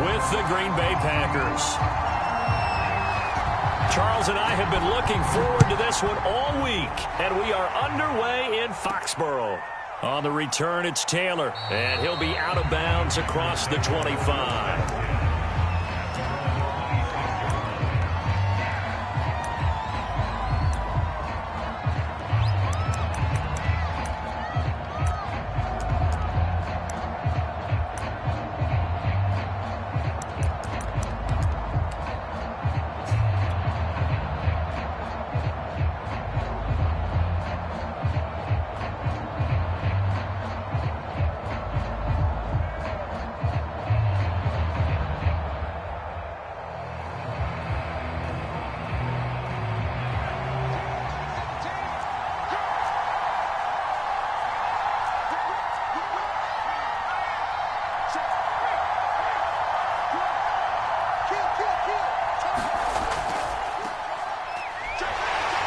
with the Green Bay Packers. Charles and I have been looking forward to this one all week, and we are underway in Foxborough. On the return, it's Taylor, and he'll be out of bounds across the 25.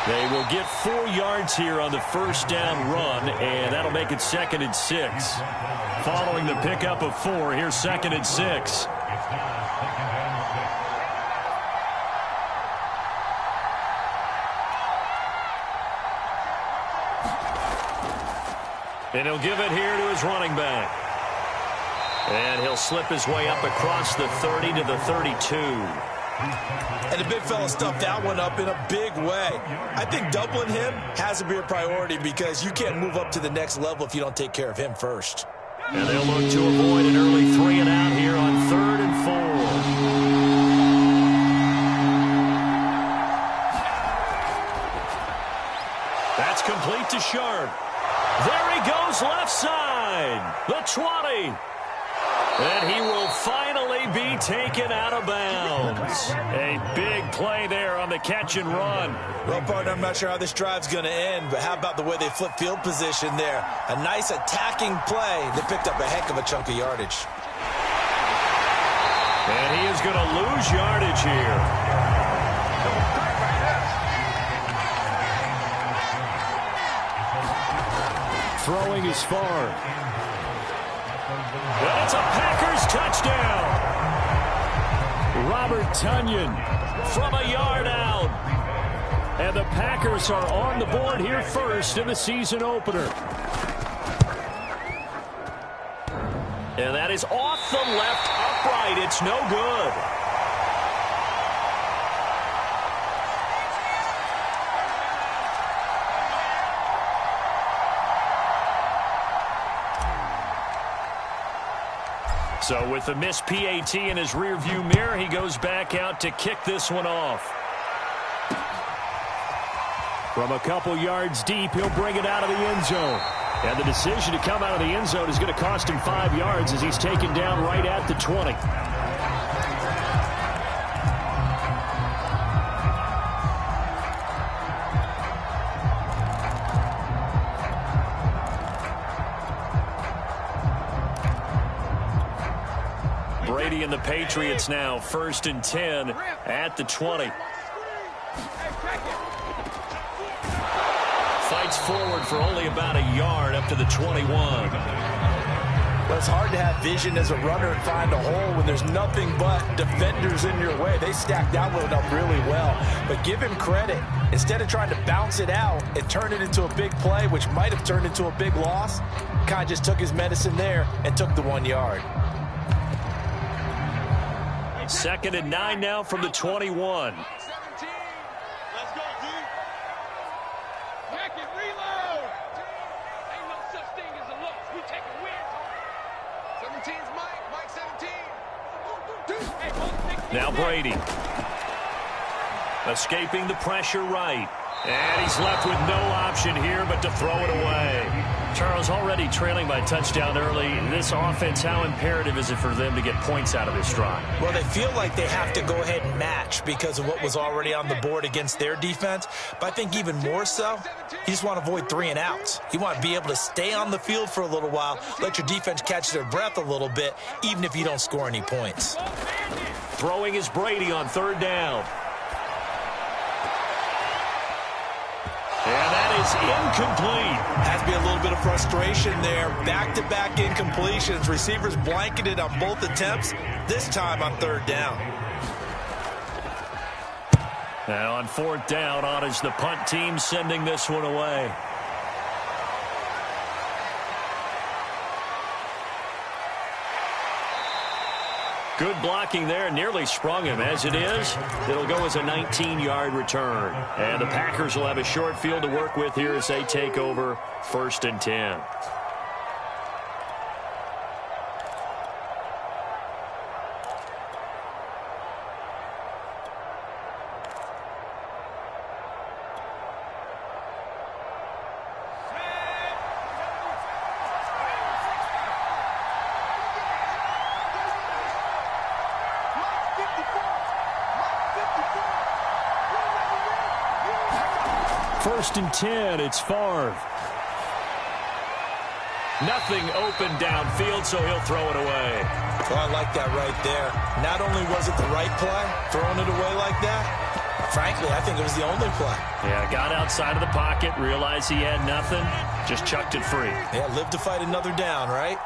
They will get 4 yards here on the first down run, and that'll make it 2nd and 6. Following the pickup of 4, here's 2nd and 6. And he'll give it here to his running back. And he'll slip his way up across the 30 to the 32. And the big fella stuffed that one up in a big way. I think doubling him has to be a priority because you can't move up to the next level if you don't take care of him first. And they'll look to avoid an early 3 and out here on 3rd and 4. That's complete to Sharp. There he goes left side. The 20. And he will finally be taken out of bounds. A big play there on the catch and run. Well, partner, I'm not sure how this drive's going to end, but how about the way they flip field position there? A nice attacking play. They picked up a heck of a chunk of yardage. And he is going to lose yardage here. Throwing is far. That's a Packers touchdown. Robert Tonyan from a yard out. And the Packers are on the board here first in the season opener. And that is off the left upright. It's no good. So with the missed PAT in his rearview mirror, he goes back out to kick this one off. From a couple yards deep, he'll bring it out of the end zone. And the decision to come out of the end zone is going to cost him 5 yards as he's taken down right at the 20. Brady and the Patriots now 1st and 10 at the 20. Fights forward for only about a yard up to the 21. Well, it's hard to have vision as a runner and find a hole when there's nothing but defenders in your way. They stacked that one up really well. But give him credit. Instead of trying to bounce it out and turn it into a big play, which might have turned into a big loss, kind of just took his medicine there and took the 1 yard. 2nd and 9 now from the 21. Now Brady. Escaping the pressure right. And he's left with no option here but to throw it away. Charles, already trailing by a touchdown early. This offense, how imperative is it for them to get points out of this drive? Well, they feel like they have to go ahead and match because of what was already on the board against their defense. But I think even more so, you just want to avoid 3 and outs. You want to be able to stay on the field for a little while, let your defense catch their breath a little bit, even if you don't score any points. Throwing is Brady on 3rd down. And that is incomplete. Has to be a little bit of frustration there. Back-to-back incompletions. Receivers blanketed on both attempts, this time on third down. Now on fourth down, on is the punt team sending this one away. Good blocking there, nearly sprung him. As it is, it'll go as a 19-yard return. And the Packers will have a short field to work with here as they take over 1st and 10. First and 10, it's Favre. Nothing open downfield, so he'll throw it away. Oh, I like that right there. Not only was it the right play, throwing it away like that, frankly, I think it was the only play. Yeah, got outside of the pocket, realized he had nothing, just chucked it free. Yeah, live to fight another down, right?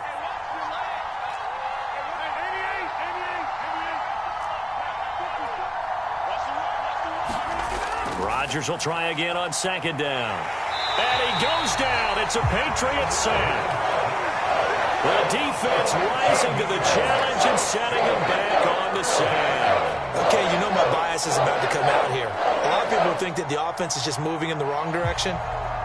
Rodgers will try again on 2nd down. And he goes down. It's a Patriot sack. The defense rising to the challenge and setting him back on the sack. Okay, you know my bias is about to come out here. A lot of people think that the offense is just moving in the wrong direction.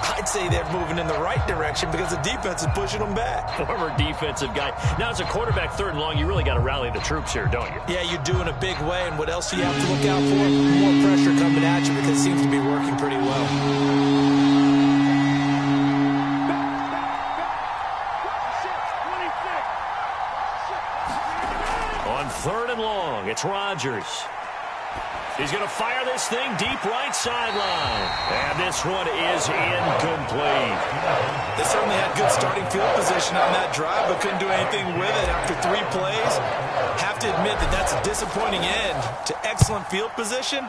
I'd say they're moving in the right direction because the defense is pushing them back. Former defensive guy. Now, as a quarterback 3rd and long, you really got to rally the troops here, don't you? Yeah, you do in a big way. And what else do you have to look out for? More pressure coming at you because it seems to be working pretty well. On 3rd and long, it's Rodgers. He's going to fire this thing deep right sideline. And this one is incomplete. They certainly had good starting field position on that drive, but couldn't do anything with it after 3 plays. Have to admit that that's a disappointing end to excellent field position.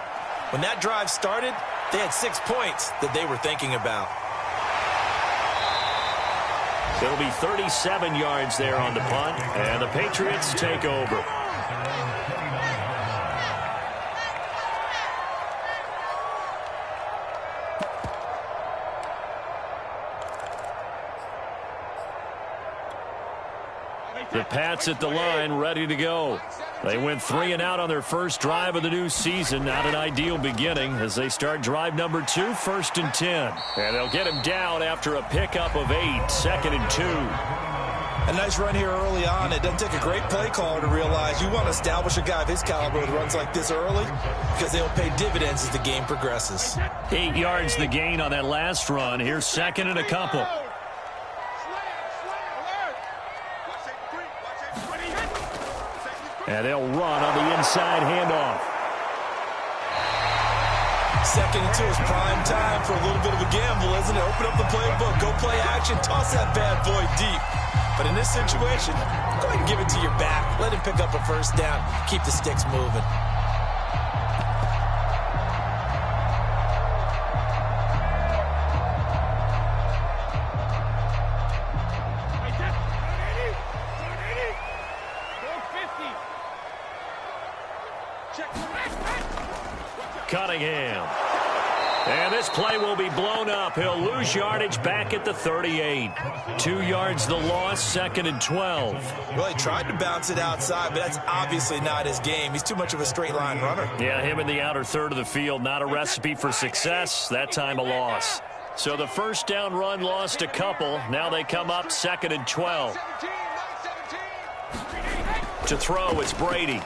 When that drive started, they had 6 points that they were thinking about. It'll be 37 yards there on the punt, and the Patriots take over. The Pats at the line, ready to go. They went 3 and out on their first drive of the new season. Not an ideal beginning as they start drive number 2, 1st and 10. And they'll get him down after a pickup of 8, 2nd and 2. A nice run here early on. It doesn't take a great play caller to realize you want to establish a guy of his caliber with runs like this early because they'll pay dividends as the game progresses. 8 yards the gain on that last run. Here's 2nd and a couple. And they'll run on the inside handoff. 2nd and 2 is prime time for a little bit of a gamble, isn't it? Open up the playbook, go play action, toss that bad boy deep. But in this situation, go ahead and give it to your back. Let him pick up a 1st down. Keep the sticks moving. Cunningham. And this play will be blown up. He'll lose yardage back at the 38. 2 yards the loss, 2nd and 12. Well, he tried to bounce it outside, but that's obviously not his game. He's too much of a straight line runner. Yeah, him in the outer third of the field, not a recipe for success. That time a loss. So the 1st down run lost a couple. Now they come up 2nd and 12. To throw, it's Brady.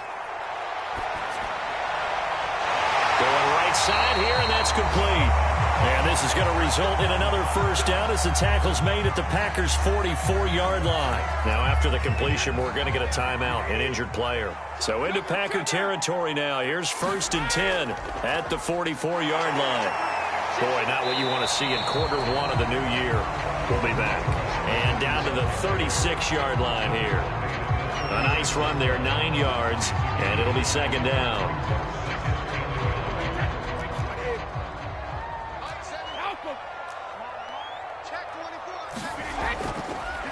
Going right side here, and that's complete. And this is going to result in another 1st down as the tackle's made at the Packers' 44-yard line. Now, after the completion, we're going to get a timeout, an injured player. So into Packer territory now. Here's 1st and 10 at the 44-yard line. Boy, not what you want to see in quarter 1 of the new year. We'll be back. And down to the 36-yard line here. A nice run there, 9 yards, and it'll be 2nd down.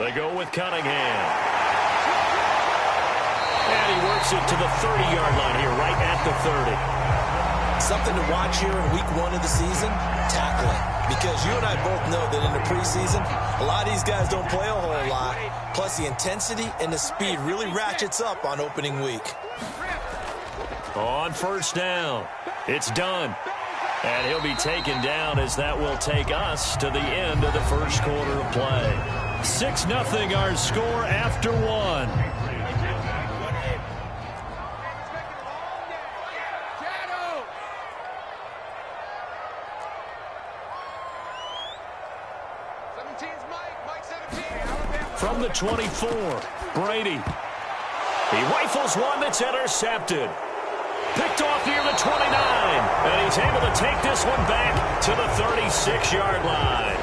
They go with Cunningham. And he works it to the 30-yard line here, right at the 30. Something to watch here in week 1 of the season, tackling. Because you and I both know that in the preseason, a lot of these guys don't play a whole lot. Plus, the intensity and the speed really ratchets up on opening week. On first down, it's done. And he'll be taken down as that will take us to the end of the first quarter of play. 6-0 our score after 1. From the 24, Brady. He rifles one that's intercepted. Picked off near the 29. And he's able to take this one back to the 36-yard line.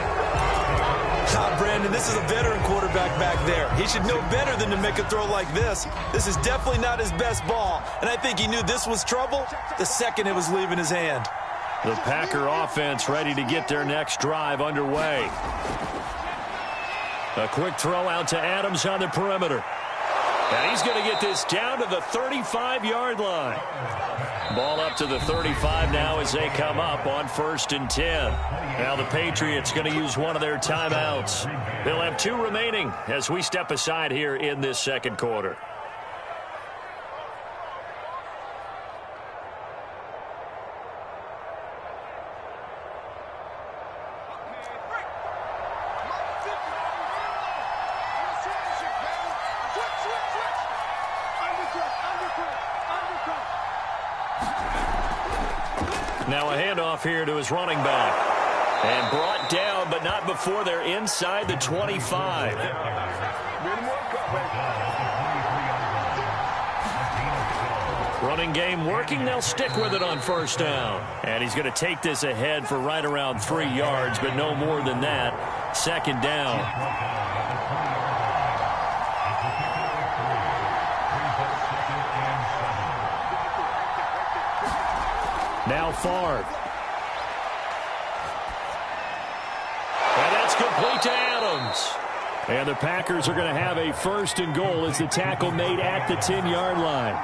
Brandon, this is a veteran quarterback back there. He should know better than to make a throw like this. This is definitely not his best ball. And I think he knew this was trouble the second it was leaving his hand. The Packer offense ready to get their next drive underway. A quick throw out to Adams on the perimeter. And he's going to get this down to the 35-yard line. Ball up to the 35 now as they come up on 1st and 10. Now the Patriots going to use one of their timeouts. They'll have 2 remaining as we step aside here in this second quarter. Now a handoff here to his running back. And brought down, but not before they're inside the 25. Running game working. They'll stick with it on first down. And he's going to take this ahead for right around 3 yards, but no more than that. 2nd down. Now Favre. And that's complete to Adams. And the Packers are going to have a 1st and goal as the tackle made at the 10-yard line.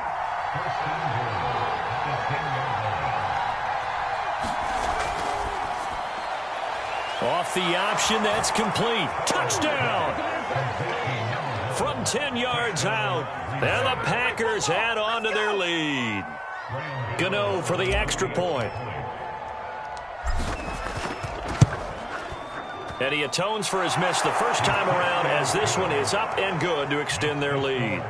Off the option, that's complete. Touchdown! From 10 yards out. And the Packers add on to their lead. Gano for the extra point. And he atones for his miss the first time around as this one is up and good to extend their lead.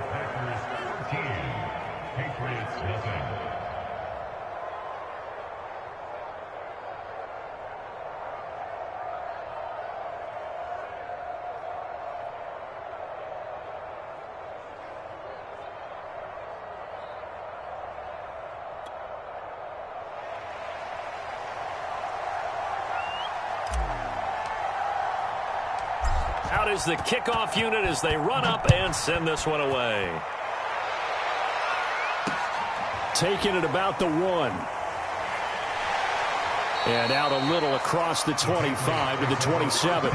Out is the kickoff unit as they run up and send this one away. Taking it about the 1. And out a little across the 25 to the 27.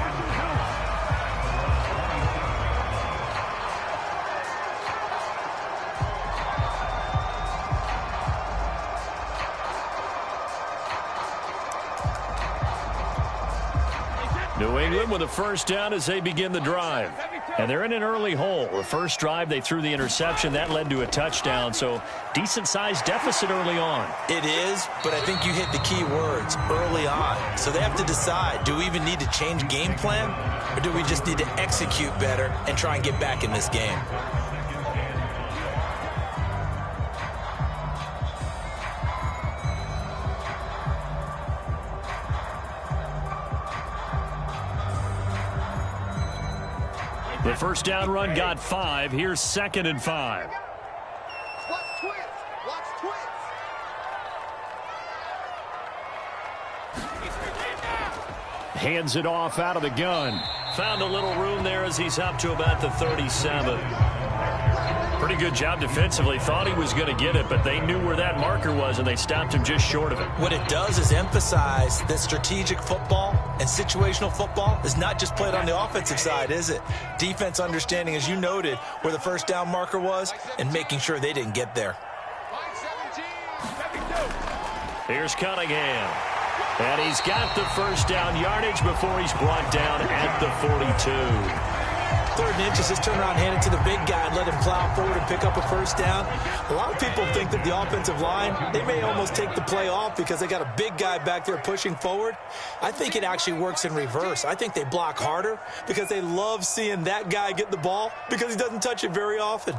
New England with a first down as they begin the drive. And they're in an early hole. The first drive, they threw the interception. That led to a touchdown, so decent-sized deficit early on. It is, but I think you hit the key words, early on. So they have to decide, do we even need to change game plan, or do we just need to execute better and try and get back in this game? The first down run got 5. Here's 2nd and 5. Watch twins. Watch twins. Hands it off out of the gun. Found a little room there as he's up to about the 37. Pretty good job defensively. Thought he was going to get it, but they knew where that marker was, and they stopped him just short of it. What it does is emphasize that strategic football and situational football is not just played on the offensive side, is it? Defense understanding, as you noted, where the first down marker was and making sure they didn't get there. Here's Cunningham. And he's got the first down yardage before he's brought down at the 42. 3rd and inches, just turn around, hand it to the big guy and let him plow forward and pick up a first down. A lot of people think that the offensive line, they may almost take the play off because they got a big guy back there pushing forward. I think it actually works in reverse. I think they block harder because they love seeing that guy get the ball because he doesn't touch it very often.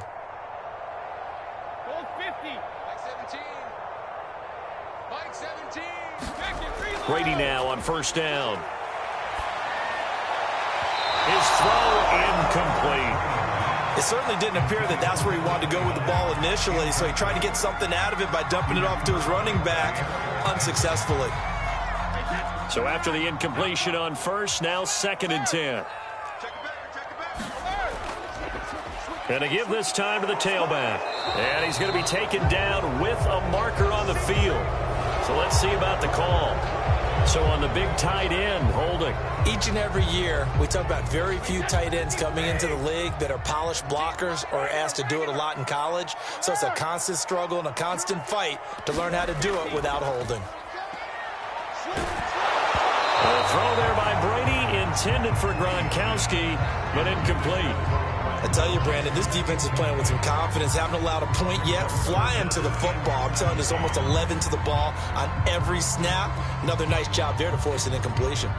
Brady now on first down. His throw incomplete. It certainly didn't appear that that's where he wanted to go with the ball initially, so he tried to get something out of it by dumping it off to his running back unsuccessfully. So after the incompletion on first, now 2nd and 10. And to give this time to the tailback. And he's going to be taken down with a marker on the field. So let's see about the call. So on the big tight end, holding. Each and every year, we talk about very few tight ends coming into the league that are polished blockers or asked to do it a lot in college. So it's a constant struggle and a constant fight to learn how to do it without holding. A throw there by Brady, intended for Gronkowski, but incomplete. I tell you, Brandon, this defense is playing with some confidence. Haven't allowed a point yet. Flying to the football. I'm telling you, there's almost 11 to the ball on every snap. Another nice job there to force an incompletion.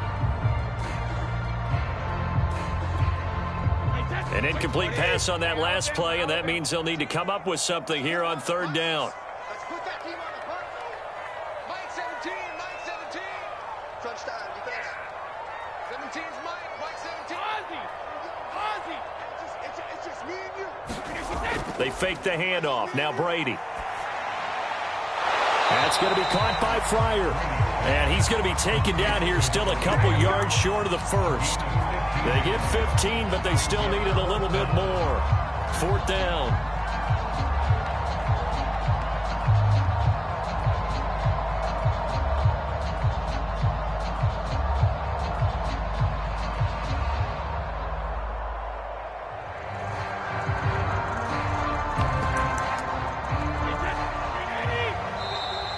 An incomplete pass on that last play, and that means they'll need to come up with something here on 3rd down. Let's put that team on the front. Mike 17, Mike 17. Crunch time, defense. 17's Mike 17. Ozzy. It's just me and you. They fake the handoff. Now Brady. That's going to be caught by Fryer. And he's going to be taken down here, still a couple yards short of the first. They get 15, but they still needed a little bit more. 4th down.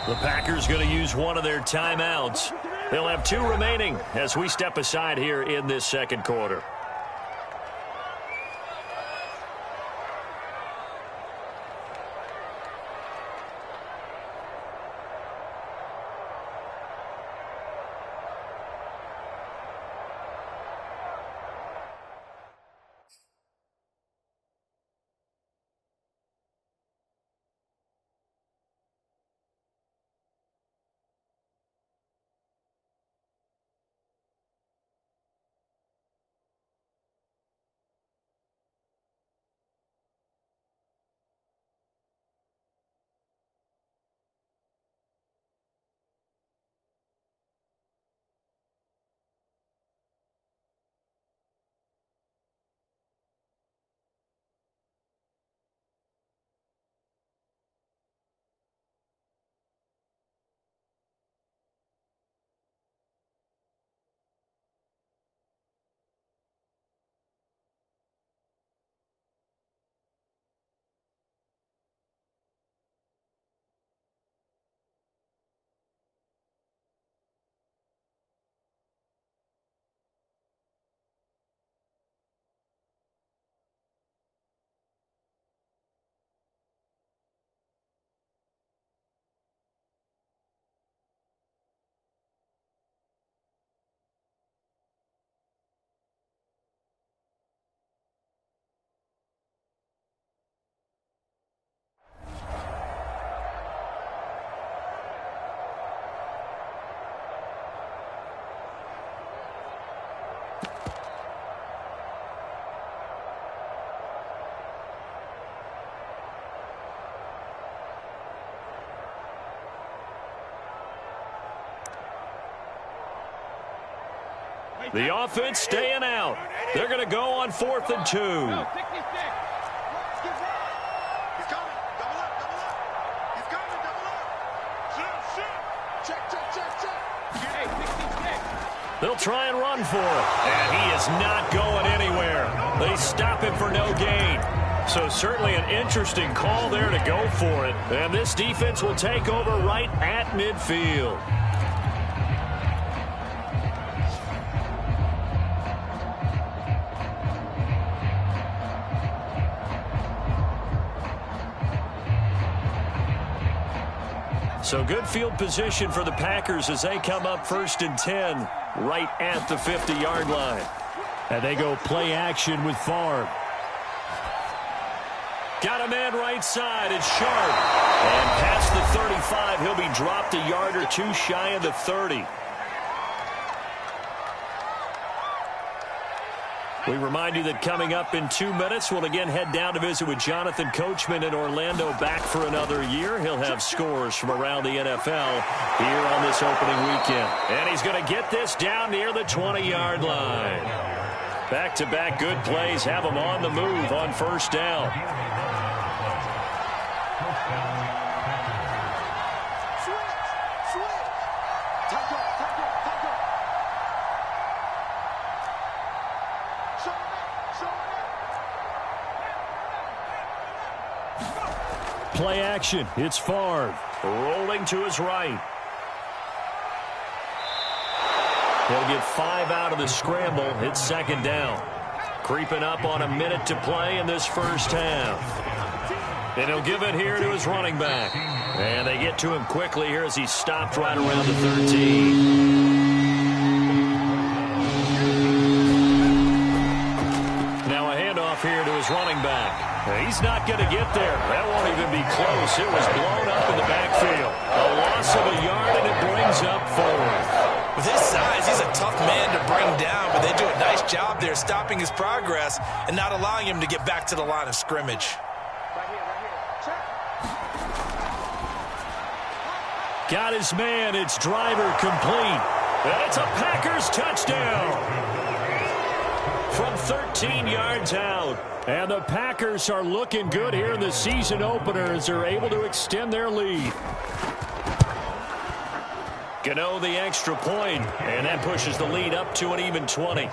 The Packers going to use one of their timeouts. They'll have 2 remaining as we step aside here in this 2nd quarter. The offense staying out. They're going to go on 4th and 2. They'll try and run for it. And he is not going anywhere. They stop him for no gain. So certainly an interesting call there to go for it. And this defense will take over right at midfield. So good field position for the Packers as they come up 1st and 10 right at the 50-yard line. And they go play action with Favre. Got a man right side. It's Sharp. And past the 35, he'll be dropped a yard or two shy of the 30. We remind you that coming up in 2 minutes, we'll again head down to visit with Jonathan Coachman in Orlando, back for another year. He'll have scores from around the NFL here on this opening weekend. And he's going to get this down near the 20-yard line. Back-to-back good plays have him on the move on 1st down. Play action. It's Favre. Rolling to his right. He'll get 5 out of the scramble. It's 2nd down. Creeping up on a minute to play in this first half. And he'll give it here to his running back. And they get to him quickly here as he stopped right around the 13. Now a handoff here to his running back. He's not going to get there. That won't even be close. It was blown up in the backfield. A loss of a yard, and it brings up 4th. With his size, he's a tough man to bring down, but they do a nice job there stopping his progress and not allowing him to get back to the line of scrimmage. Right here. Check. Got his man. It's driver complete. And it's a Packers touchdown. From 13 yards out. And the Packers are looking good here in the season opener as they're able to extend their lead. Gano the extra point, and that pushes the lead up to an even 20.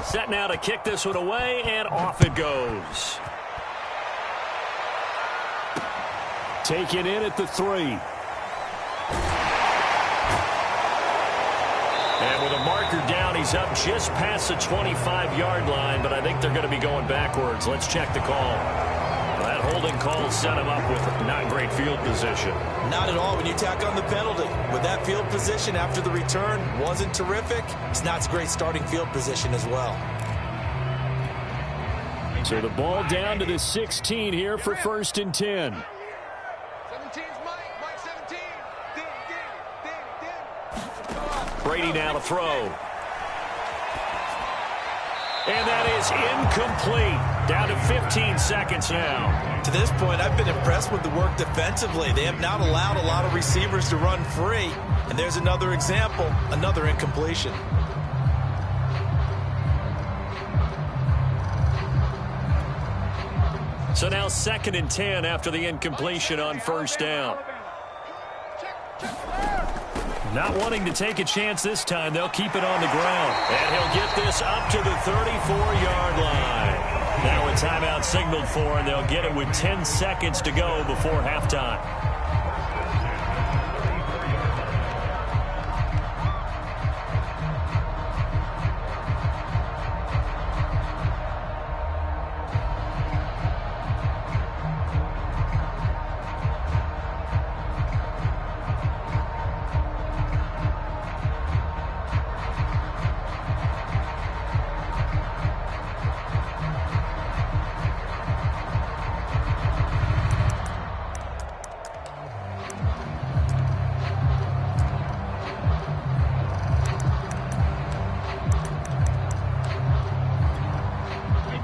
Set now to kick this one away, and off it goes. Taken in at the 3. And with a marker down, he's up just past the 25-yard line, but I think they're going to be going backwards. Let's check the call. That holding call set him up with not great field position. Not at all when you tack on the penalty. With that field position after the return wasn't terrific. It's not great starting field position as well. So the ball down to the 16 here for 1st and 10. 17's Mike 17. Ding. Brady now to throw. And that is incomplete. Down to 15 seconds now. To this point, I've been impressed with the work defensively. They have not allowed a lot of receivers to run free. And there's another example, another incompletion. So now 2nd and 10 after the incompletion on 1st down. Not wanting to take a chance this time, they'll keep it on the ground. And he'll get this up to the 34-yard line. Now a timeout signaled for, and they'll get it with 10 seconds to go before halftime.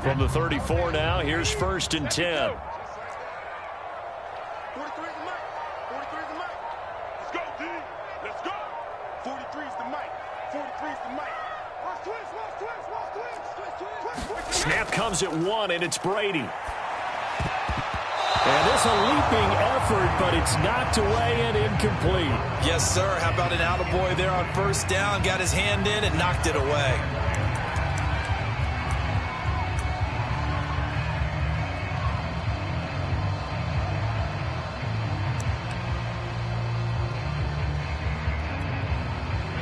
From the 34 now, here's 1st and 10. 43 is the mic. 43 is the mic. Let's go, D. Let's go. 43 is the mic. 43 is the mic. Watch twist, watch twist, watch twist. Snap comes at 1, and it's Brady. And it's a leaping effort, but it's knocked away and incomplete. Yes, sir. How about an attaboy there on 1st down? Got his hand in and knocked it away.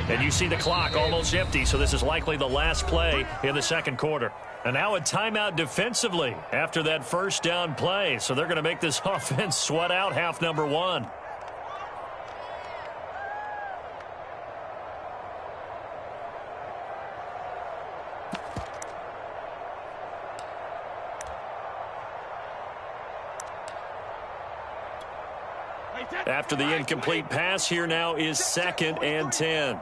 And you see the clock almost empty, so this is likely the last play in the 2nd quarter. And now a timeout defensively after that 1st down play. So they're going to make this offense sweat out half number 1. After the incomplete pass, here now is 2nd and 10.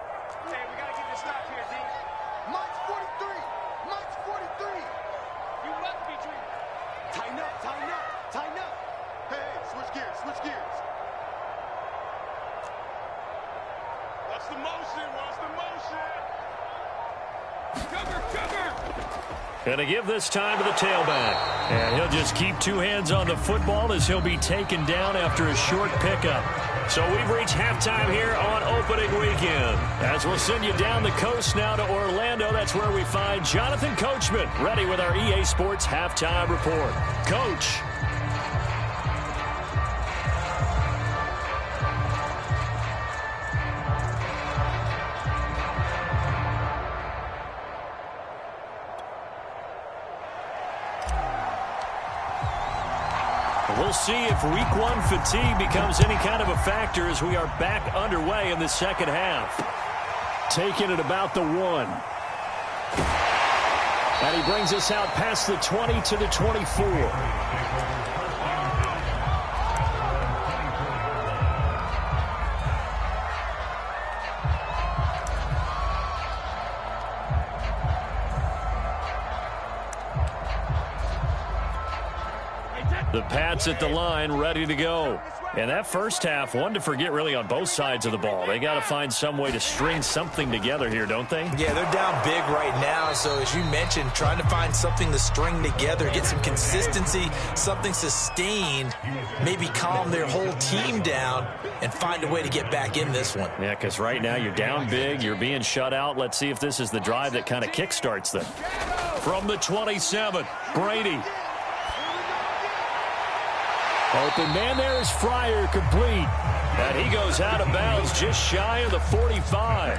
Going to give this time to the tailback. And he'll just keep 2 hands on the football as he'll be taken down after a short pickup. So we've reached halftime here on opening weekend. As we'll send you down the coast now to Orlando, that's where we find Jonathan Coachman ready with our EA Sports halftime report. Coach. We'll see if week 1 fatigue becomes any kind of a factor as we are back underway in the 2nd half. Taking it about the 1. And he brings us out past the 20 to the 24. The Pats at the line, ready to go. And that 1st half, one to forget really on both sides of the ball. They got to find some way to string something together here, don't they? Yeah, they're down big right now. So as you mentioned, trying to find something to string together, get some consistency, something sustained, maybe calm their whole team down and find a way to get back in this one. Yeah, because right now you're down big, you're being shut out. Let's see if this is the drive that kind of kickstarts them. From the 27, Brady. Open man there is Fryer, complete. And he goes out of bounds just shy of the 45.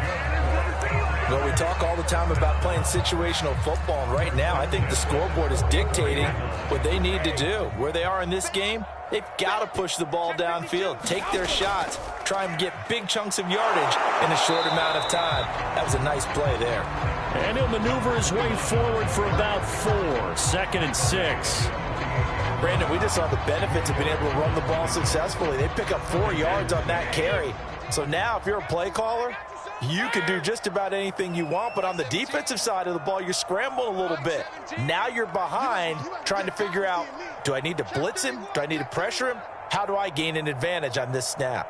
Well, we talk all the time about playing situational football. And right now, I think the scoreboard is dictating what they need to do. Where they are in this game, they've got to push the ball downfield, take their shots, try and get big chunks of yardage in a short amount of time. That was a nice play there. And he'll maneuver his way forward for about 4. 2nd and 6. Brandon, we just saw the benefits of being able to run the ball successfully. They pick up 4 yards on that carry. So now if you're a play caller, you can do just about anything you want. But on the defensive side of the ball, you're scrambling a little bit. Now you're behind trying to figure out, do I need to blitz him? Do I need to pressure him? How do I gain an advantage on this snap?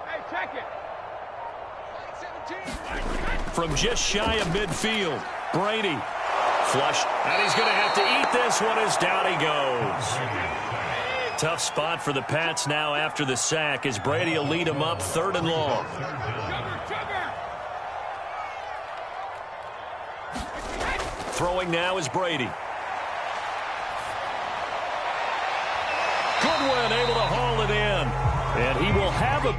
Hey, check it. From just shy of midfield, Brady. Flush, and he's going to have to eat this one as down he goes. Tough spot for the Pats now after the sack as Brady will lead him up 3rd and long. Throwing now is Brady. Goodwin able to haul it in. And he will have a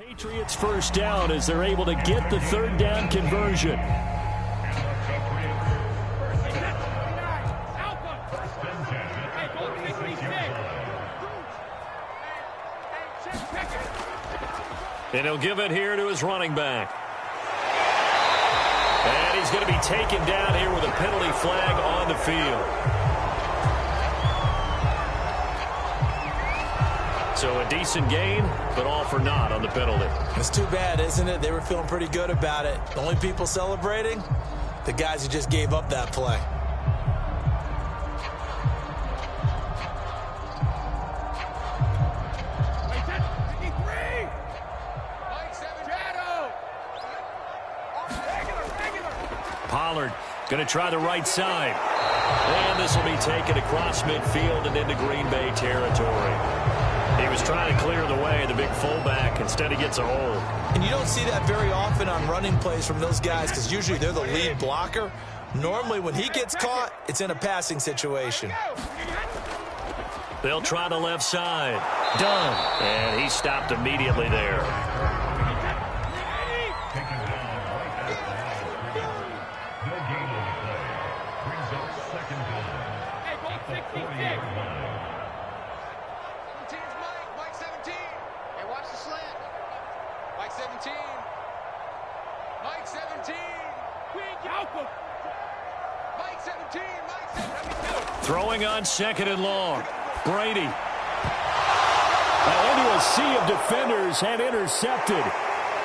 Patriots first down as they're able to get the third down conversion. And he'll give it here to his running back. And he's going to be taken down here with a penalty flag on the field. So a decent gain, but all for naught on the penalty. It's too bad, isn't it? They were feeling pretty good about it. The only people celebrating, the guys who just gave up that play. Pollard going to try the right side. And this will be taken across midfield and into Green Bay territory. He was trying to clear the way, the big fullback. Instead, he gets a hold. And you don't see that very often on running plays from those guys because usually they're the lead blocker. Normally, when he gets caught, it's in a passing situation. They'll try the left side. Done. And he stopped immediately there. Throwing on 2nd and long. Brady. Now into a sea of defenders and intercepted.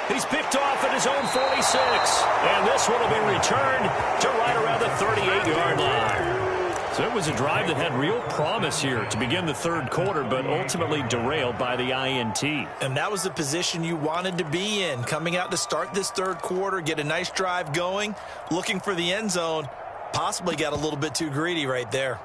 He's picked off at his own 46. And this one will be returned to right around the 38-yard line. So it was a drive that had real promise here to begin the third quarter, but ultimately derailed by the INT. And that was the position you wanted to be in, coming out to start this third quarter, get a nice drive going, looking for the end zone. Possibly got a little bit too greedy right there.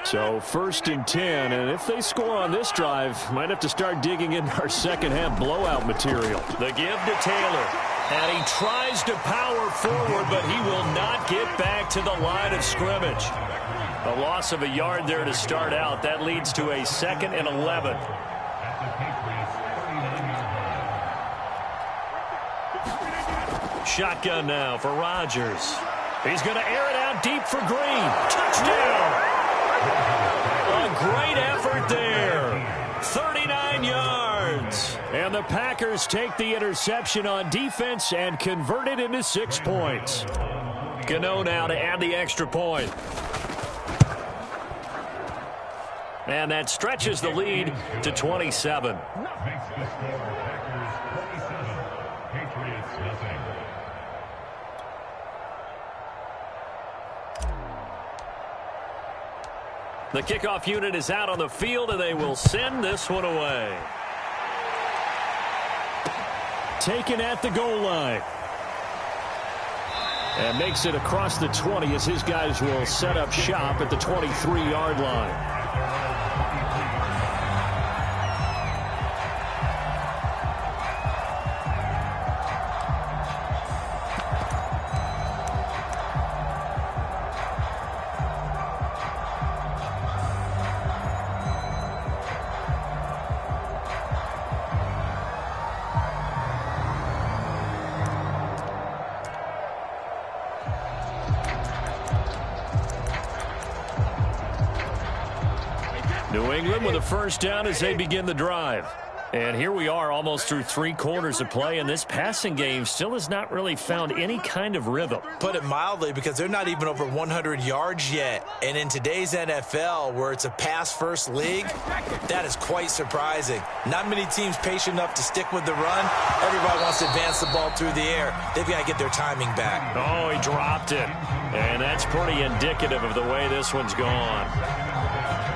So 1st and 10, and if they score on this drive, might have to start digging in our second-half blowout material. The give to Taylor, and he tries to power forward, but he will not get back to the line of scrimmage. A loss of a yard there to start out. That leads to a 2nd and 11. Shotgun now for Rodgers. He's going to air it out deep for Green. Touchdown! A great effort there. 39 yards. And the Packers take the interception on defense and convert it into 6 points. Gano now to add the extra point. And that stretches the lead to 27. The kickoff unit is out on the field, and they will send this one away. Taken at the goal line. And makes it across the 20 as his guys will set up shop at the 23-yard line. New England with a first down as they begin the drive. And here we are almost through 3 quarters of play, and this passing game still has not really found any kind of rhythm. Put it mildly, because they're not even over 100 yards yet. And in today's NFL, where it's a pass-first league, that is quite surprising. Not many teams patient enough to stick with the run. Everybody wants to advance the ball through the air. They've got to get their timing back. Oh, he dropped it. And that's pretty indicative of the way this one's gone.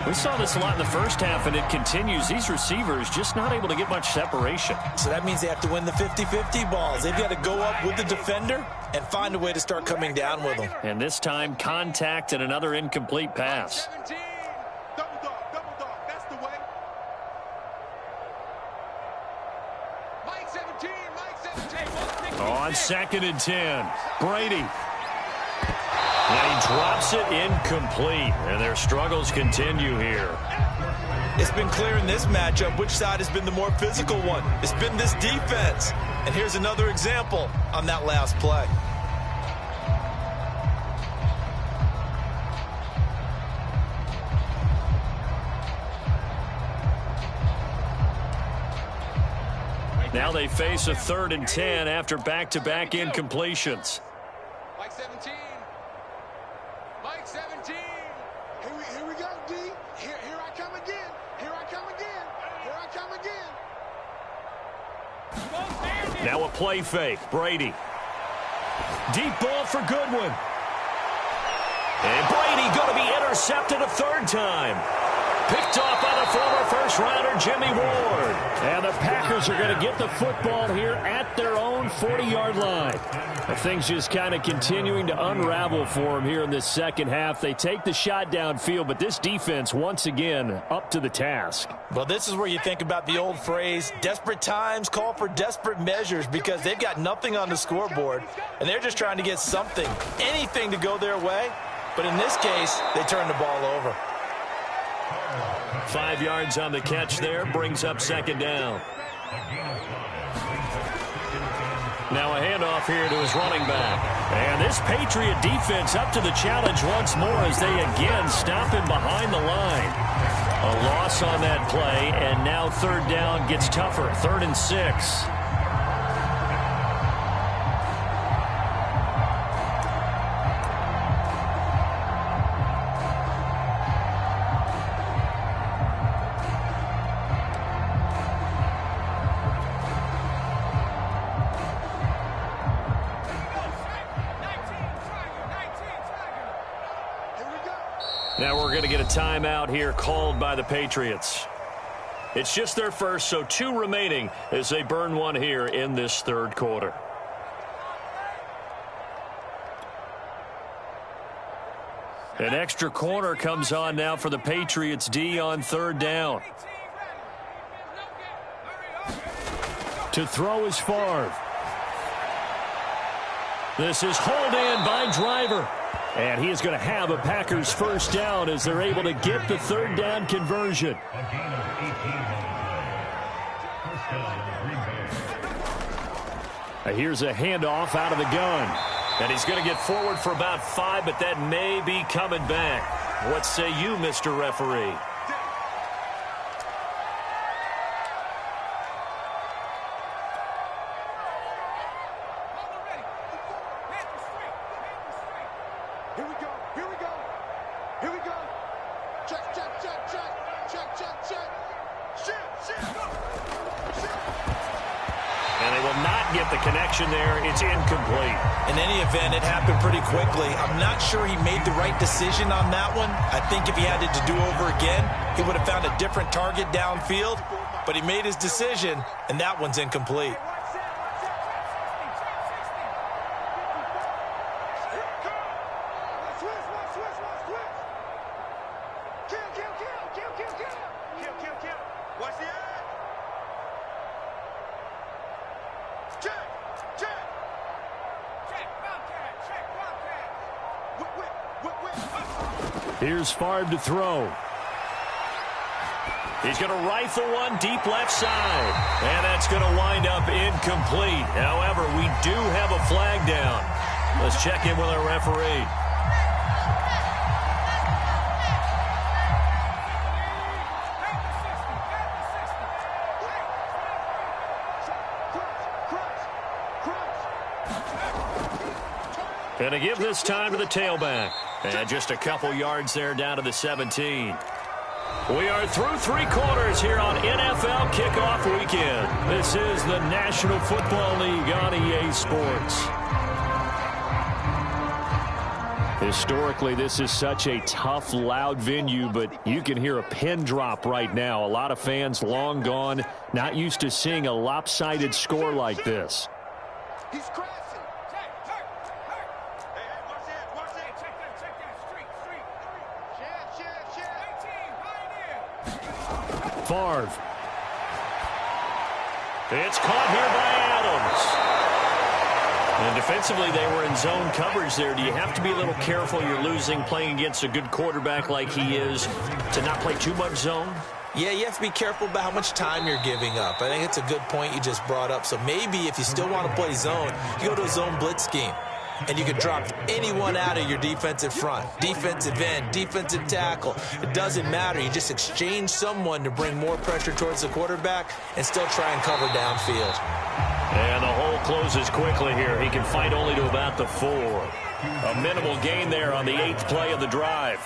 We saw this a lot in the first half, and it continues. These receivers just not able to get much separation. So that means they have to win the 50-50 balls. They've got to go up with the defender and find a way to start coming down with them. And this time, contact and another incomplete pass. 17. Double dog. That's the way. Mike 17. On 2nd and 10, Brady. And he drops it incomplete, and their struggles continue here. It's been clear in this matchup which side has been the more physical one. It's been this defense. And here's another example on that last play. Now they face a 3rd and 10 after back-to-back incompletions. Mike 17. Mike 17. Here we go, D. Here I come again. Here I come again. Here I come again. Now a play fake. Brady. Deep ball for Goodwin. And Brady going to be intercepted a 3rd time. Picked off by the former first-rounder Jimmy Ward. And the Packers are going to get the football here at their own 40-yard line. Things just kind of continuing to unravel for them here in this second half. They take the shot downfield, but this defense, once again, up to the task. Well, this is where you think about the old phrase, desperate times call for desperate measures, because they've got nothing on the scoreboard, and they're just trying to get something, anything to go their way. But in this case, they turn the ball over. 5 yards on the catch there, brings up 2nd down. Now a handoff here to his running back. And this Patriot defense up to the challenge once more as they again stop him behind the line. A loss on that play, and now 3rd down gets tougher, 3rd and 6. Now we're going to get a timeout here called by the Patriots. It's just their first, so 2 remaining as they burn one here in this 3rd quarter. An extra corner comes on now for the Patriots D on 3rd down. To throw is Favre. This is hauled in by Driver. And he is going to have a Packers 1st down as they're able to get the 3rd down conversion. Here's a handoff out of the gun. And he's going to get forward for about 5, but that may be coming back. What say you, Mr. Referee? There, it's incomplete. In any event, it happened pretty quickly. I'm not sure he made the right decision on that one. I think if he had it to do over again, he would have found a different target downfield, but he made his decision, and that one's incomplete. Here's Favre to throw. He's going to rifle one deep left side. And that's going to wind up incomplete. However, we do have a flag down. Let's check in with our referee. Going to give this time to the tailback. And just a couple yards there down to the 17. We are through 3 quarters here on NFL Kickoff Weekend. This is the National Football League on EA Sports. Historically, this is such a tough, loud venue, but you can hear a pin drop right now. A lot of fans long gone, not used to seeing a lopsided score like this. He's crashing. Favre. It's caught here by Adams. And defensively, they were in zone coverage there. Do you have to be a little careful? You're losing, playing against a good quarterback like he is, to not play too much zone? Yeah, you have to be careful about how much time you're giving up. I think it's a good point you just brought up. So maybe if you still want to play zone, you go to a zone blitz scheme. And you can drop anyone out of your defensive front, defensive end, defensive tackle. It doesn't matter. You just exchange someone to bring more pressure towards the quarterback and still try and cover downfield. And the hole closes quickly here. He can fight only to about the 4. A minimal gain there on the 8th play of the drive.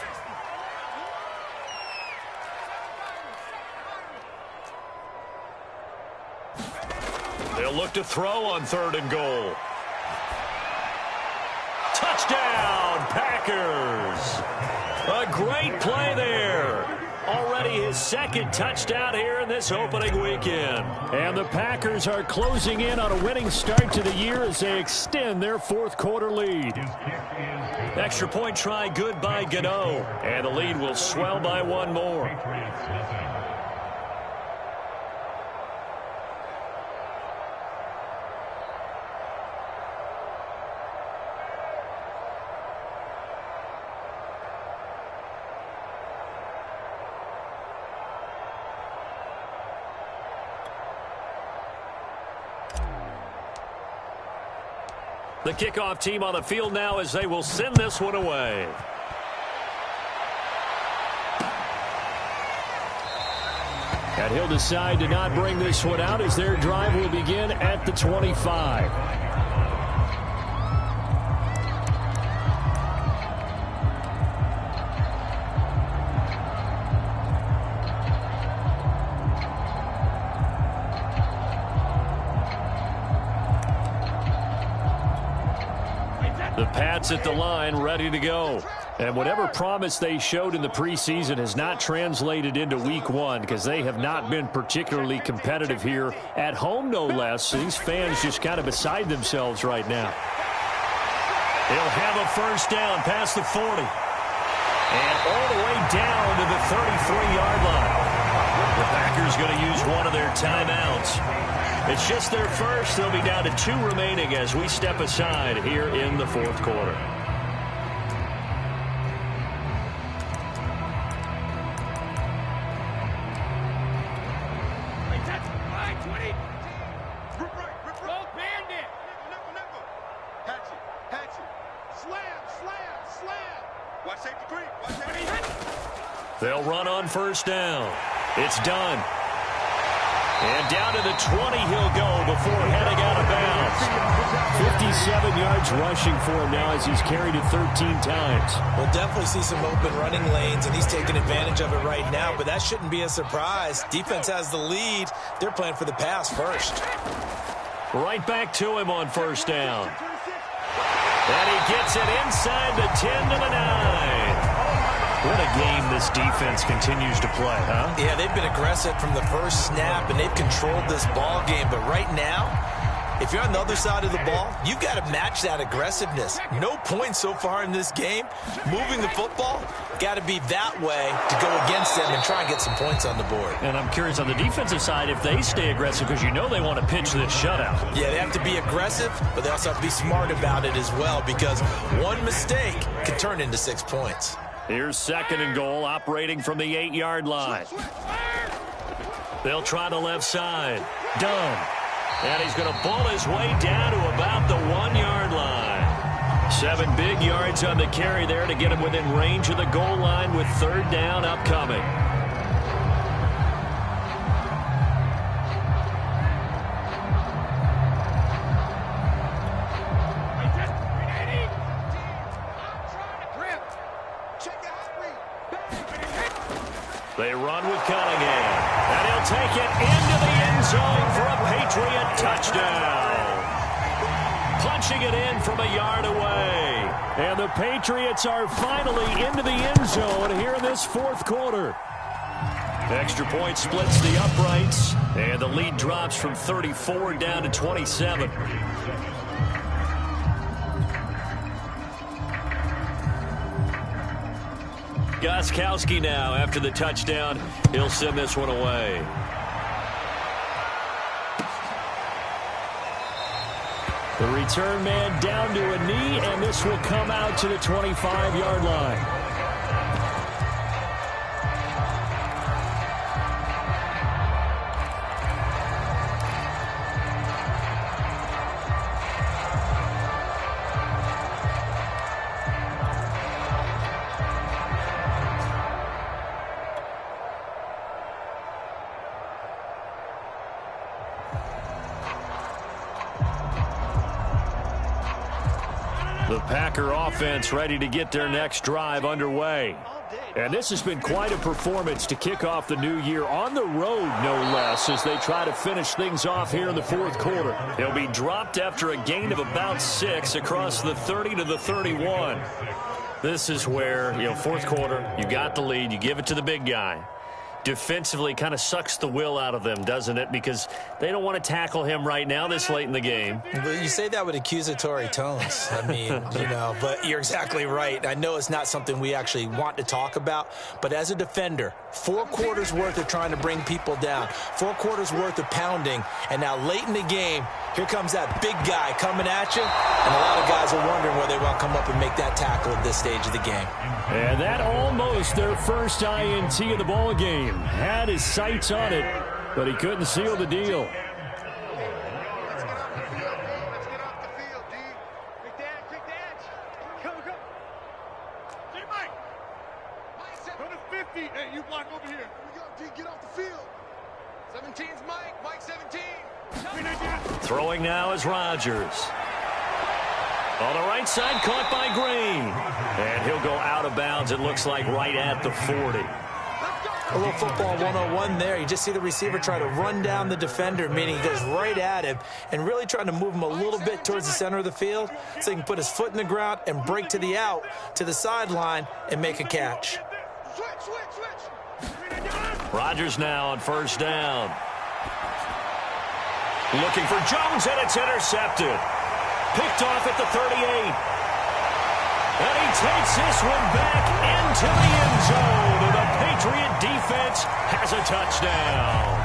They'll look to throw on 3rd and goal. Touchdown, Packers. A great play there. Already his 2nd touchdown here in this opening weekend. And the Packers are closing in on a winning start to the year as they extend their 4th quarter lead. Extra point try good by Gano. And the lead will swell by 1 more. The kickoff team on the field now as they will send this one away. And he'll decide to not bring this one out as their drive will begin at the 25. The Pats at the line, ready to go. And whatever promise they showed in the preseason has not translated into week 1 because they have not been particularly competitive here at home, no less. These fans just kind of beside themselves right now. They'll have a 1st down past the 40. And all the way down to the 33-yard line. The Packers going to use one of their timeouts. It's just their first. They'll be down to 2 remaining as we step aside here in the 4th quarter. They'll run on 1st down. It's done. And down to the 20 he'll go before heading out of bounds. 57 yards rushing for him now as he's carried it 13 times. We'll definitely see some open running lanes, and he's taking advantage of it right now, but that shouldn't be a surprise. Defense has the lead. They're playing for the pass first. Right back to him on 1st down. And he gets it inside the 10 to the 9. What a game this defense continues to play, huh? Yeah, they've been aggressive from the first snap, and they've controlled this ball game. But right now, if you're on the other side of the ball, you've got to match that aggressiveness. No points so far in this game. Moving the football, got to be that way to go against them and try and get some points on the board. And I'm curious on the defensive side if they stay aggressive because you know they want to pitch this shutout. Yeah, they have to be aggressive, but they also have to be smart about it as well because one mistake can turn into 6 points. Here's 2nd and goal, operating from the 8-yard line. They'll try the left side. Done. And he's going to pull his way down to about the 1-yard line. 7 big yards on the carry there to get him within range of the goal line with 3rd down upcoming. They run with Cunningham, and he'll take it into the end zone for a Patriot touchdown. Punching it in from a yard away. And the Patriots are finally into the end zone here in this 4th quarter. Extra point splits the uprights, and the lead drops from 34 down to 27. Gostkowski now after the touchdown. He'll send this one away. return man down to a knee, and this will come out to the 25-yard line. The Packer offense ready to get their next drive underway. And this has been quite a performance to kick off the new year on the road, no less, as they try to finish things off here in the fourth quarter. They'll be dropped after a gain of about 6 across the 30 to the 31. This is where, fourth quarter, you got the lead, you give it to the big guy. Defensively kind of sucks the will out of them, doesn't it? Because they don't want to tackle him right now this late in the game. But you say that with accusatory tones. I mean, but you're exactly right. I know it's not something we actually want to talk about, but as a defender, 4 quarters worth of trying to bring people down, 4 quarters worth of pounding, and now late in the game, here comes that big guy coming at you, and a lot of guys are wondering whether they want to come up and make that tackle at this stage of the game. And that almost their first INT of the ball game. Had his sights on it, but he couldn't seal the deal. Let's get off the field, D. Quick dance. Come. D, Mike. Go to 50. Hey, you block over here. Here we go, D. Get off the field. 17's Mike. Mike 17. Throwing now is Rodgers. On the right side, caught by Green. And he'll go out of bounds, it looks like, right at the 40. A little football 101 there. You just see the receiver try to run down the defender, meaning he goes right at him and really trying to move him a little bit towards the center of the field so he can put his foot in the ground and break to the out, to the sideline, and make a catch. Rodgers now on first down. Looking for Jones, and it's intercepted. Picked off at the 38. And he takes this one back into the end zone. And the Patriot defense has a touchdown.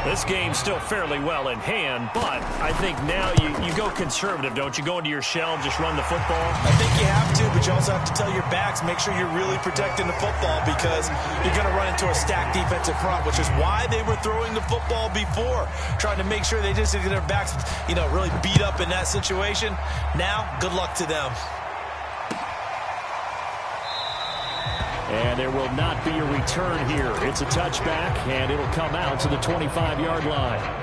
This game's still fairly well in hand, but I think now you go conservative, don't you? Go into your shell and just run the football? I think you have to, but you also have to tell your backs, make sure you're really protecting the football because you're going to run into a stacked defensive front, which is why they were throwing the football before, trying to make sure they just get their backs, really beat up in that situation. Now, good luck to them. And there will not be a return here. It's a touchback, and it'll come out to the 25-yard line.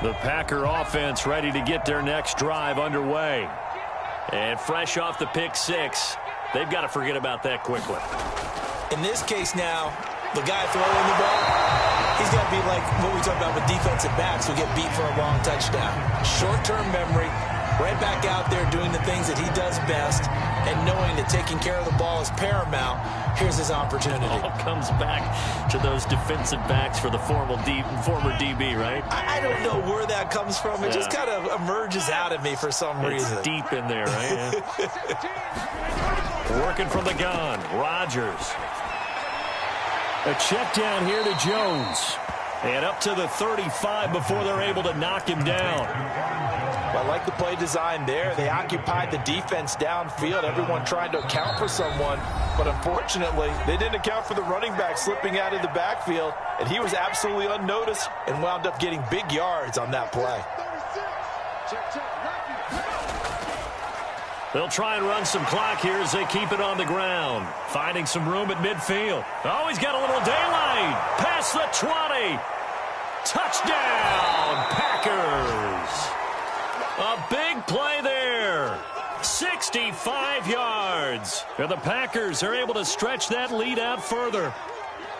The Packer offense ready to get their next drive underway. And fresh off the pick 6, they've got to forget about that quickly. In this case now, the guy throwing the ball, he's got to be like what we talk about with defensive backs who get beat for a long touchdown. Short-term memory, right back out there doing the things that he does best, and knowing that taking care of the ball is paramount. Here's his opportunity. It all comes back to those defensive backs for the former DB, right? I don't know where that comes from. It just kind of emerges out of me for some reason. It's deep in there, right? Yeah. Working from the gun, Rodgers. A check down here to Jones. And up to the 35 before they're able to knock him down. I like the play design there. They occupied the defense downfield, everyone trying to account for someone. But unfortunately, they didn't account for the running back slipping out of the backfield. And he was absolutely unnoticed and wound up getting big yards on that play. They'll try and run some clock here as they keep it on the ground. Finding some room at midfield. Oh, he's got a little daylight. Past the 20. Touchdown, Packers. A big play there. 65 yards. And the Packers are able to stretch that lead out further.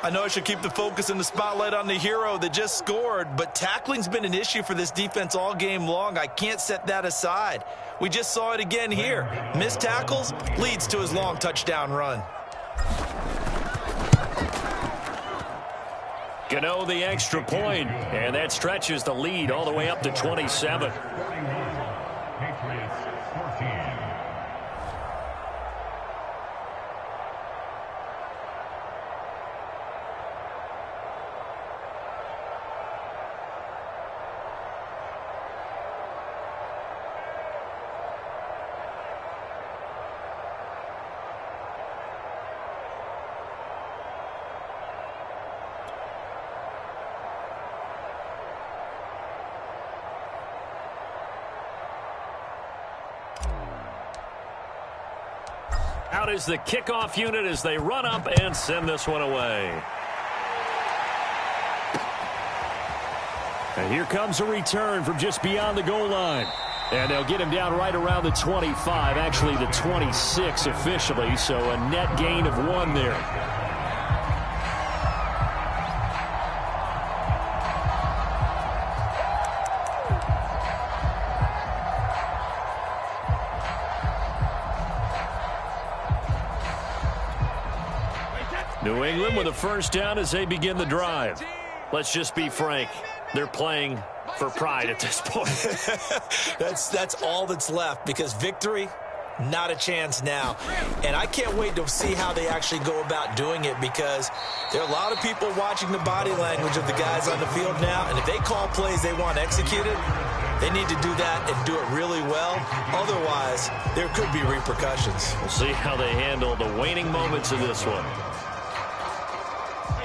I know I should keep the focus and the spotlight on the hero that just scored, but tackling's been an issue for this defense all game long. I can't set that aside. We just saw it again here. Missed tackles leads to his long touchdown run. Gano the extra point, and that stretches the lead all the way up to 27. Out is the kickoff unit as they run up and send this one away. And here comes a return from just beyond the goal line. And they'll get him down right around the 25, actually the 26 officially, so a net gain of 1 there. New England with a first down as they begin the drive. Let's just be frank. They're playing for pride at this point. That's all that's left, because victory, not a chance now. And I can't wait to see how they actually go about doing it, because there are a lot of people watching the body language of the guys on the field now, and if they call plays they want executed, they need to do that and do it really well. Otherwise, there could be repercussions. We'll see how they handle the waning moments of this one.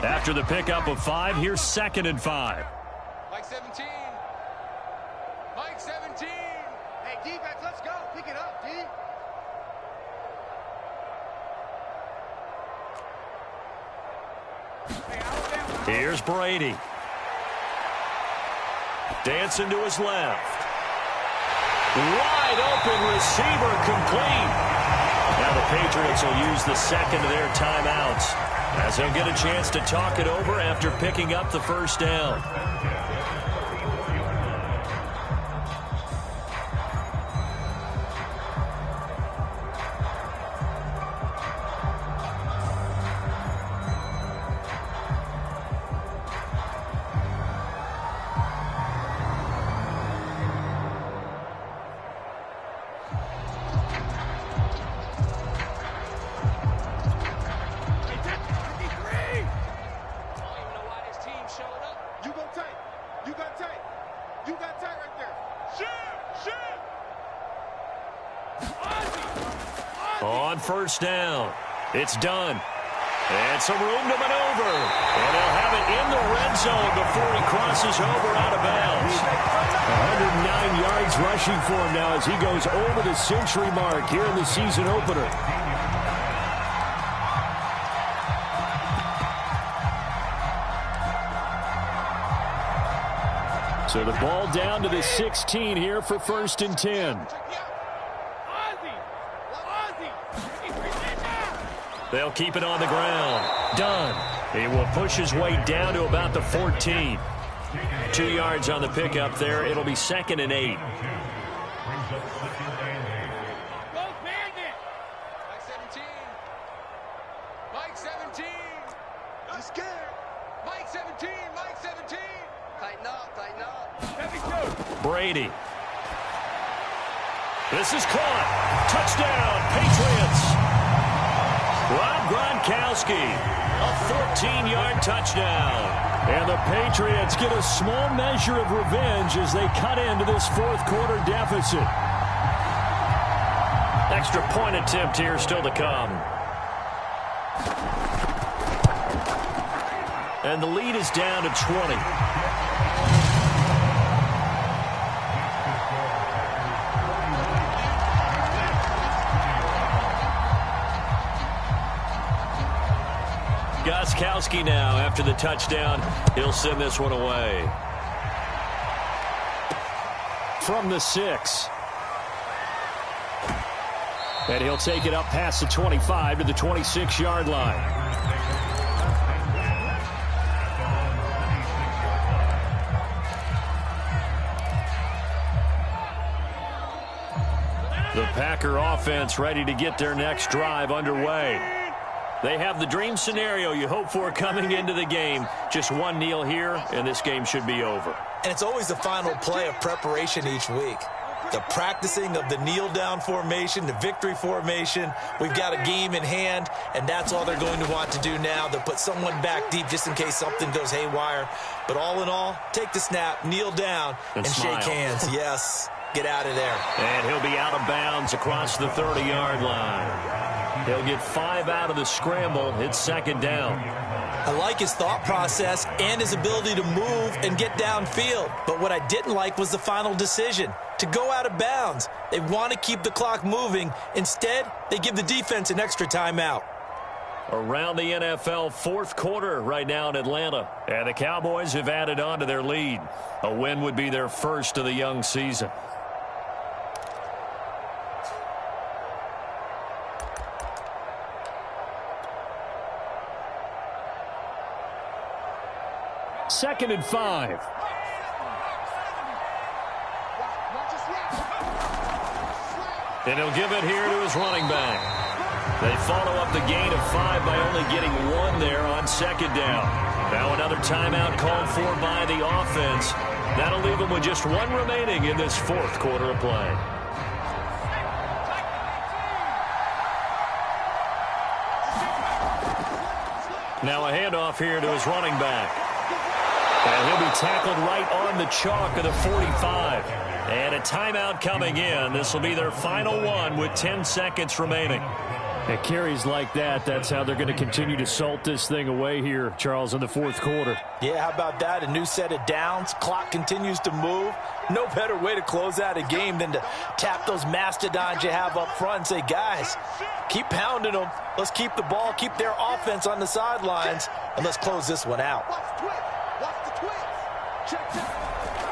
After the pickup of 5, here's 2nd and 5. Mike 17. Mike 17. Hey, defense, let's go. Pick it up, D. Here's Brady. Dancing to his left. Wide open receiver complete. Now the Patriots will use the second of their timeouts, as they'll get a chance to talk it over after picking up the first down. On first down, it's done. And some room to maneuver. And they'll have it in the red zone before he crosses over out of bounds. 109 yards rushing for him now as he goes over the century mark here in the season opener. So the ball down to the 16 here for 1st and 10. They'll keep it on the ground. Done. He will push his way down to about the 14. 2 yards on the pickup there. It'll be 2nd and 8. Mike 17. Mike 17. I'm scared. Mike 17. Mike 17. Tighten up. Tighten up. Brady. This is caught. Touchdown, Patriots. Rob Gronkowski, a 14-yard touchdown. And the Patriots get a small measure of revenge as they cut into this 4th quarter deficit. Extra point attempt here still to come. And the lead is down to 20. Gronkowski now after the touchdown. He'll send this one away. From the 6. And he'll take it up past the 25 to the 26-yard line. The Packer offense ready to get their next drive underway. They have the dream scenario you hope for coming into the game. Just one kneel here, and this game should be over. And it's always the final play of preparation each week. The practicing of the kneel-down formation, the victory formation. We've got a game in hand, and that's all they're going to want to do now. They'll put someone back deep just in case something goes haywire. But all in all, take the snap, kneel down, and shake hands. Yes, get out of there. And he'll be out of bounds across the 30-yard line. He'll get 5 out of the scramble. It's second down. I like his thought process and his ability to move and get downfield. But what I didn't like was the final decision, to go out of bounds. They want to keep the clock moving. Instead, they give the defense an extra timeout. Around the NFL, fourth quarter right now in Atlanta. And the Cowboys have added on to their lead. A win would be their first of the young season. Second and 5. And he'll give it here to his running back. They follow up the gain of 5 by only getting 1 there on second down. Now another timeout called for by the offense. That'll leave them with just 1 remaining in this fourth quarter of play. Now a handoff here to his running back. And he'll be tackled right on the chalk of the 45. And a timeout coming in. This will be their final one with 10 seconds remaining. At carries like that, that's how they're going to continue to salt this thing away here, Charles, in the fourth quarter. Yeah, how about that? A new set of downs. Clock continues to move. No better way to close out a game than to tap those mastodons you have up front and say, guys, keep pounding them. Let's keep the ball, keep their offense on the sidelines, and let's close this one out.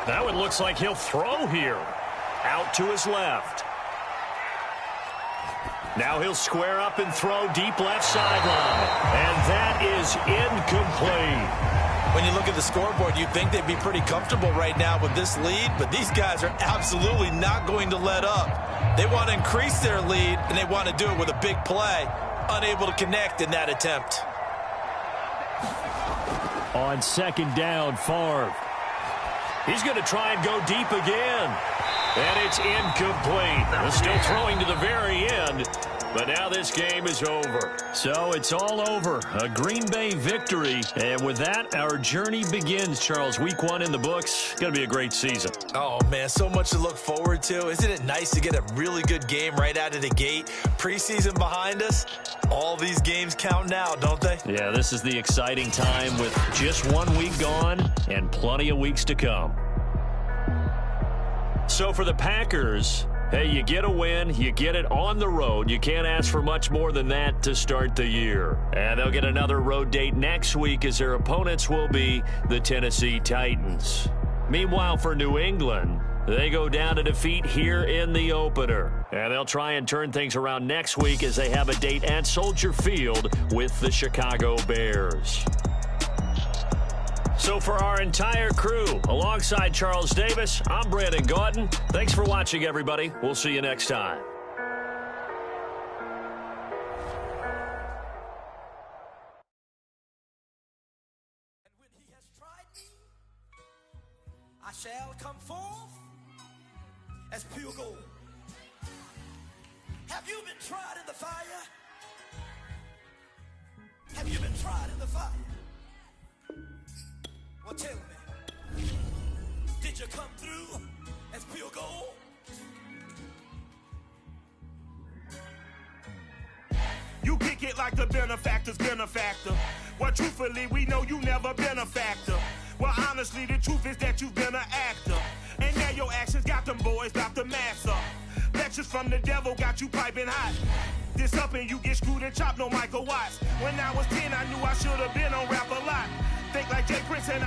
Now it looks like he'll throw here. Out to his left. Now he'll square up and throw deep left sideline. And that is incomplete. When you look at the scoreboard, you'd think they'd be pretty comfortable right now with this lead, but these guys are absolutely not going to let up. They want to increase their lead, and they want to do it with a big play. Unable to connect in that attempt. On second down, Favre. He's going to try and go deep again. And it's incomplete. They're still throwing to the very end. But now this game is over. So it's all over. A Green Bay victory. And with that, our journey begins, Charles. Week 1 in the books. Going to be a great season. Oh, man, so much to look forward to. Isn't it nice to get a really good game right out of the gate? Preseason behind us. All these games count now, don't they? Yeah, this is the exciting time with just 1 week gone and plenty of weeks to come. So for the Packers, hey, you get a win, you get it on the road. You can't ask for much more than that to start the year. And they'll get another road date next week as their opponents will be the Tennessee Titans. Meanwhile, for New England, they go down to defeat here in the opener. And they'll try and turn things around next week as they have a date at Soldier Field with the Chicago Bears. So for our entire crew, alongside Charles Davis, I'm Brandon Gordon. Thanks for watching, everybody. We'll see you next time. And when he has tried me, I shall come forth as pure gold. Have you been tried in the fire? Have you been tried in the fire? Well, tell me, did you come through as pure gold? You kick it like the benefactor's benefactor. Well, truthfully, we know you never been a factor. Well, honestly, the truth is that you've been an actor. And now your actions got them boys about to mass up. Lectures from the devil got you piping hot. This up and you get screwed and chopped, no Michael Watts. When I was 10, I knew I should have been on rap a lot. Think like Jay Prince and